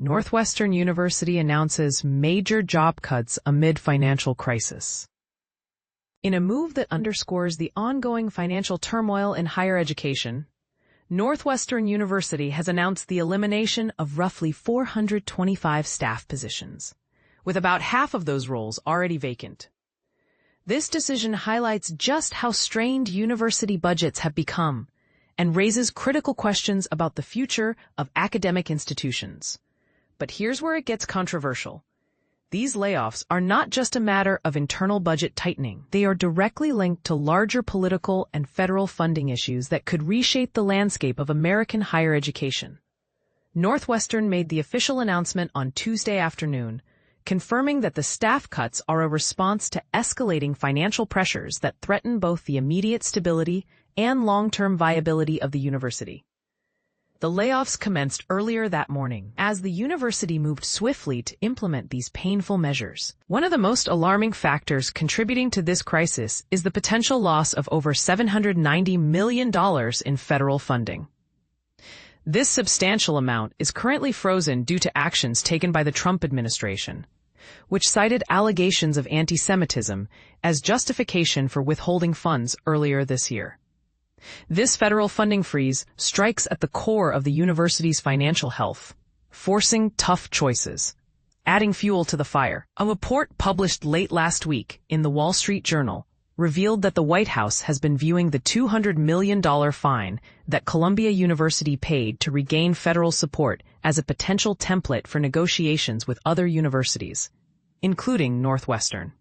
Northwestern University announces major job cuts amid financial crisis. In a move that underscores the ongoing financial turmoil in higher education, Northwestern University has announced the elimination of roughly 425 staff positions, with about half of those roles already vacant. This decision highlights just how strained university budgets have become and raises critical questions about the future of academic institutions. But here's where it gets controversial. These layoffs are not just a matter of internal budget tightening. They are directly linked to larger political and federal funding issues that could reshape the landscape of American higher education. Northwestern made the official announcement on Tuesday afternoon, confirming that the staff cuts are a response to escalating financial pressures that threaten both the immediate stability and long-term viability of the university. The layoffs commenced earlier that morning as the university moved swiftly to implement these painful measures. One of the most alarming factors contributing to this crisis is the potential loss of over $790 million in federal funding. This substantial amount is currently frozen due to actions taken by the Trump administration, which cited allegations of antisemitism as justification for withholding funds earlier this year. This federal funding freeze strikes at the core of the university's financial health, forcing tough choices, adding fuel to the fire. A report published late last week in the Wall Street Journal revealed that the White House has been viewing the $200 million fine that Columbia University paid to regain federal support as a potential template for negotiations with other universities, including Northwestern.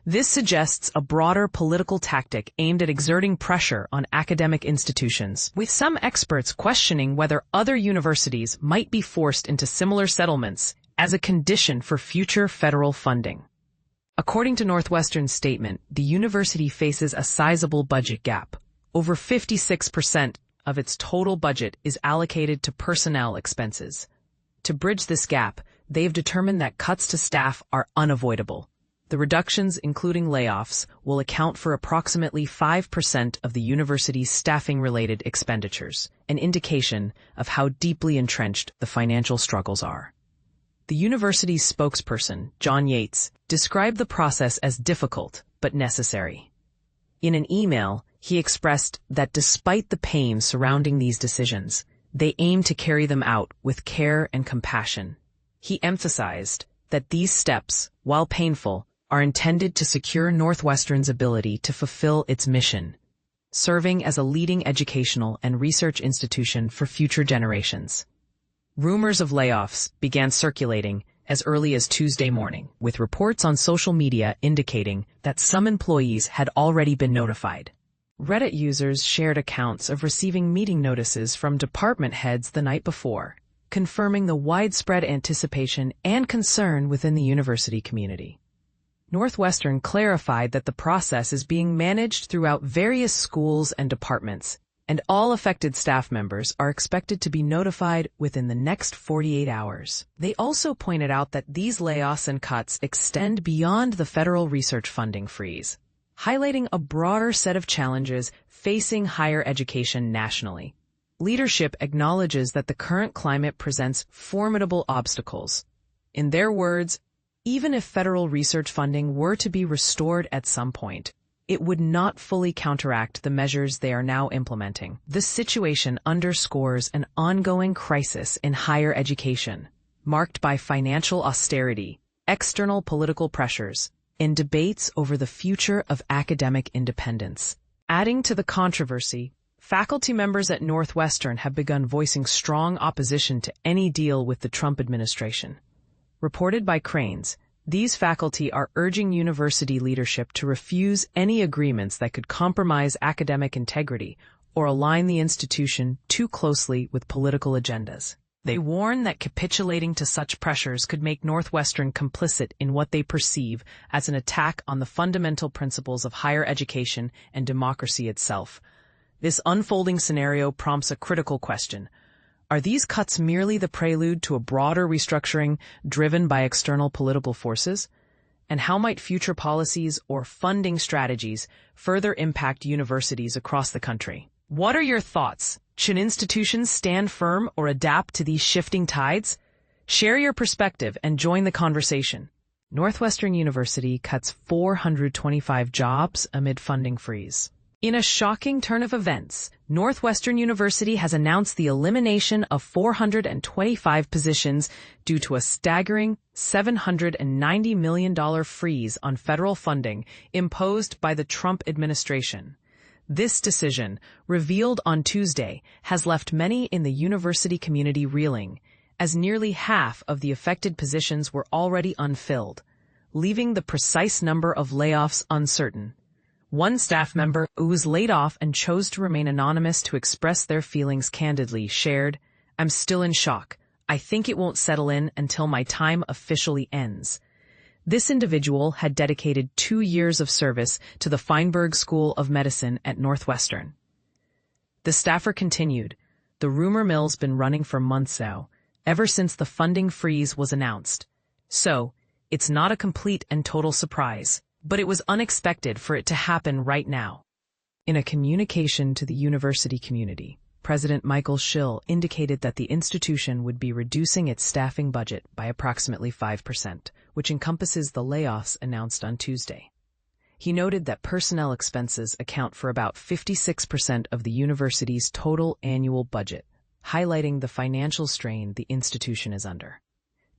This suggests a broader political tactic aimed at exerting pressure on academic institutions, with some experts questioning whether other universities might be forced into similar settlements as a condition for future federal funding. According to Northwestern's statement, the university faces a sizable budget gap. Over 56% of its total budget is allocated to personnel expenses. To bridge this gap, they've determined that cuts to staff are unavoidable. The reductions, including layoffs, will account for approximately 5% of the university's staffing-related expenditures, an indication of how deeply entrenched the financial struggles are. The university's spokesperson, John Yates, described the process as difficult but necessary. In an email, he expressed that despite the pain surrounding these decisions, they aim to carry them out with care and compassion. He emphasized that these steps, while painful, are intended to secure Northwestern's ability to fulfill its mission, serving as a leading educational and research institution for future generations. Rumors of layoffs began circulating as early as Tuesday morning, with reports on social media indicating that some employees had already been notified. Reddit users shared accounts of receiving meeting notices from department heads the night before, confirming the widespread anticipation and concern within the university community. Northwestern clarified that the process is being managed throughout various schools and departments, and all affected staff members are expected to be notified within the next 48 hours. They also pointed out that these layoffs and cuts extend beyond the federal research funding freeze, highlighting a broader set of challenges facing higher education nationally. Leadership acknowledges that the current climate presents formidable obstacles. In their words, even if federal research funding were to be restored at some point, it would not fully counteract the measures they are now implementing. This situation underscores an ongoing crisis in higher education, marked by financial austerity, external political pressures, and debates over the future of academic independence. Adding to the controversy, faculty members at Northwestern have begun voicing strong opposition to any deal with the Trump administration. Reported by Cranes, these faculty are urging university leadership to refuse any agreements that could compromise academic integrity or align the institution too closely with political agendas. They warn that capitulating to such pressures could make Northwestern complicit in what they perceive as an attack on the fundamental principles of higher education and democracy itself. This unfolding scenario prompts a critical question. Are these cuts merely the prelude to a broader restructuring driven by external political forces? And how might future policies or funding strategies further impact universities across the country? What are your thoughts? Should institutions stand firm or adapt to these shifting tides? Share your perspective and join the conversation. Northwestern University cuts 425 jobs amid funding freeze. In a shocking turn of events, Northwestern University has announced the elimination of 425 positions due to a staggering $790 million freeze on federal funding imposed by the Trump administration. This decision, revealed on Tuesday, has left many in the university community reeling, as nearly half of the affected positions were already unfilled, leaving the precise number of layoffs uncertain. One staff member who was laid off and chose to remain anonymous to express their feelings candidly shared, "I'm still in shock. I think it won't settle in until my time officially ends." This individual had dedicated 2 years of service to the Feinberg School of Medicine at Northwestern. The staffer continued, "The rumor mill's been running for months now, ever since the funding freeze was announced. So, it's not a complete and total surprise, but it was unexpected for it to happen right now." In a communication to the university community, President Michael Schill indicated that the institution would be reducing its staffing budget by approximately 5%, which encompasses the layoffs announced on Tuesday. He noted that personnel expenses account for about 56% of the university's total annual budget, highlighting the financial strain the institution is under.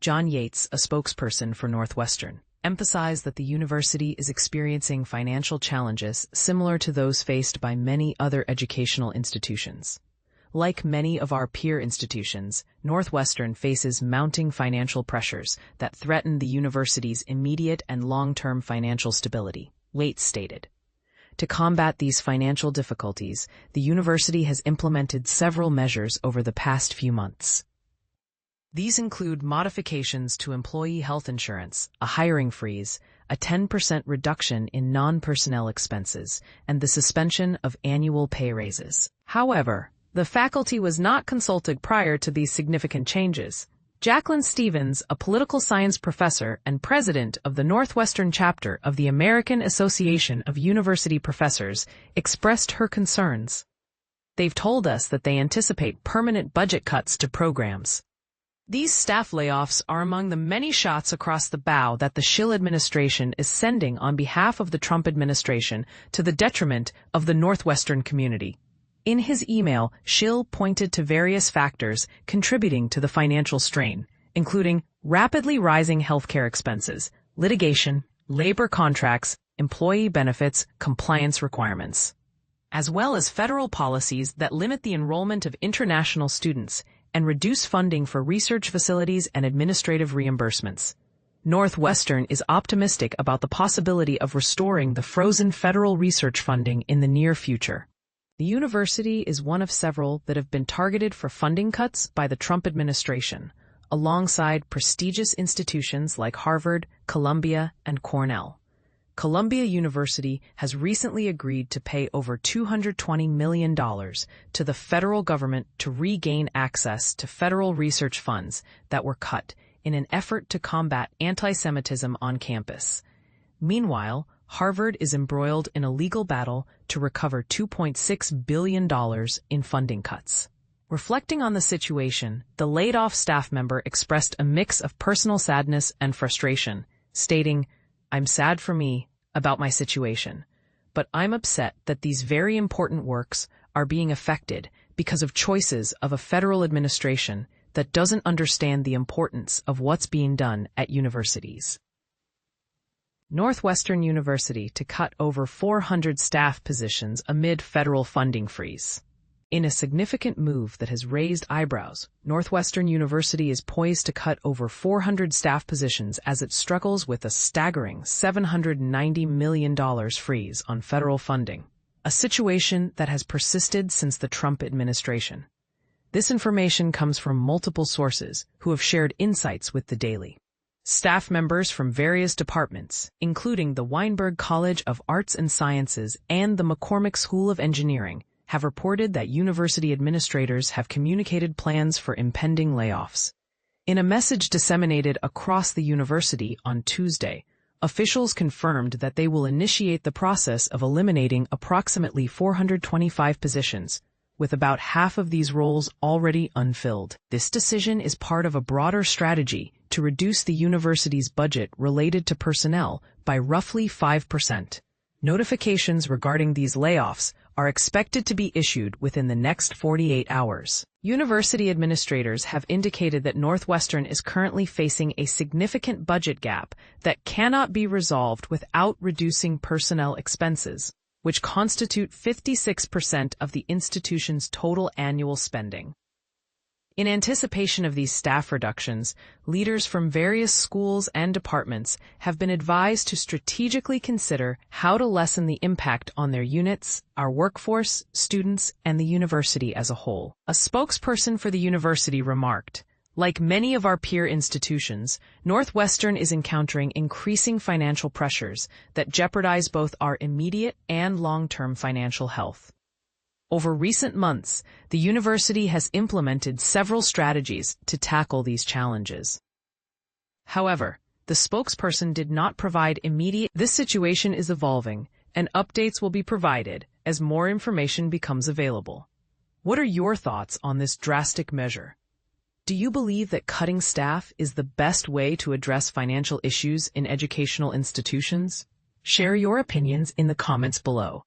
John Yates, a spokesperson for Northwestern, emphasized that the university is experiencing financial challenges similar to those faced by many other educational institutions. Like many of our peer institutions, Northwestern faces mounting financial pressures that threaten the university's immediate and long-term financial stability, Yates stated. To combat these financial difficulties, the university has implemented several measures over the past few months. These include modifications to employee health insurance, a hiring freeze, a 10% reduction in non-personnel expenses, and the suspension of annual pay raises. However, the faculty was not consulted prior to these significant changes. Jacqueline Stevens, a political science professor and president of the Northwestern chapter of the American Association of University Professors, expressed her concerns. "They've told us that they anticipate permanent budget cuts to programs. These staff layoffs are among the many shots across the bow that the Schill administration is sending on behalf of the Trump administration to the detriment of the Northwestern community." In his email, Schill pointed to various factors contributing to the financial strain, including rapidly rising healthcare expenses, litigation, labor contracts, employee benefits, compliance requirements, as well as federal policies that limit the enrollment of international students and reduce funding for research facilities and administrative reimbursements. Northwestern is optimistic about the possibility of restoring the frozen federal research funding in the near future. The university is one of several that have been targeted for funding cuts by the Trump administration, alongside prestigious institutions like Harvard, Columbia, and Cornell. Columbia University has recently agreed to pay over $220 million to the federal government to regain access to federal research funds that were cut in an effort to combat antisemitism on campus. Meanwhile, Harvard is embroiled in a legal battle to recover $2.6 billion in funding cuts. Reflecting on the situation, the laid-off staff member expressed a mix of personal sadness and frustration, stating, "I'm sad for me about my situation, but I'm upset that these very important works are being affected because of choices of a federal administration that doesn't understand the importance of what's being done at universities." Northwestern University to cut over 400 staff positions amid federal funding freeze. In a significant move that has raised eyebrows, Northwestern University is poised to cut over 400 staff positions as it struggles with a staggering $790 million freeze on federal funding, a situation that has persisted since the Trump administration. This information comes from multiple sources who have shared insights with the Daily. Staff members from various departments, including the Weinberg College of Arts and Sciences and the McCormick School of Engineering, have reported that university administrators have communicated plans for impending layoffs. In a message disseminated across the university on Tuesday, officials confirmed that they will initiate the process of eliminating approximately 425 positions, with about half of these roles already unfilled. This decision is part of a broader strategy to reduce the university's budget related to personnel by roughly 5%. Notifications regarding these layoffs are expected to be issued within the next 48 hours. University administrators have indicated that Northwestern is currently facing a significant budget gap that cannot be resolved without reducing personnel expenses, which constitute 56% of the institution's total annual spending. In anticipation of these staff reductions, leaders from various schools and departments have been advised to strategically consider how to lessen the impact on their units, our workforce, students, and the university as a whole. A spokesperson for the university remarked, "Like many of our peer institutions, Northwestern is encountering increasing financial pressures that jeopardize both our immediate and long-term financial health. Over recent months, the university has implemented several strategies to tackle these challenges." However, the spokesperson did not provide immediate. This situation is evolving, and updates will be provided as more information becomes available. What are your thoughts on this drastic measure? Do you believe that cutting staff is the best way to address financial issues in educational institutions? Share your opinions in the comments below.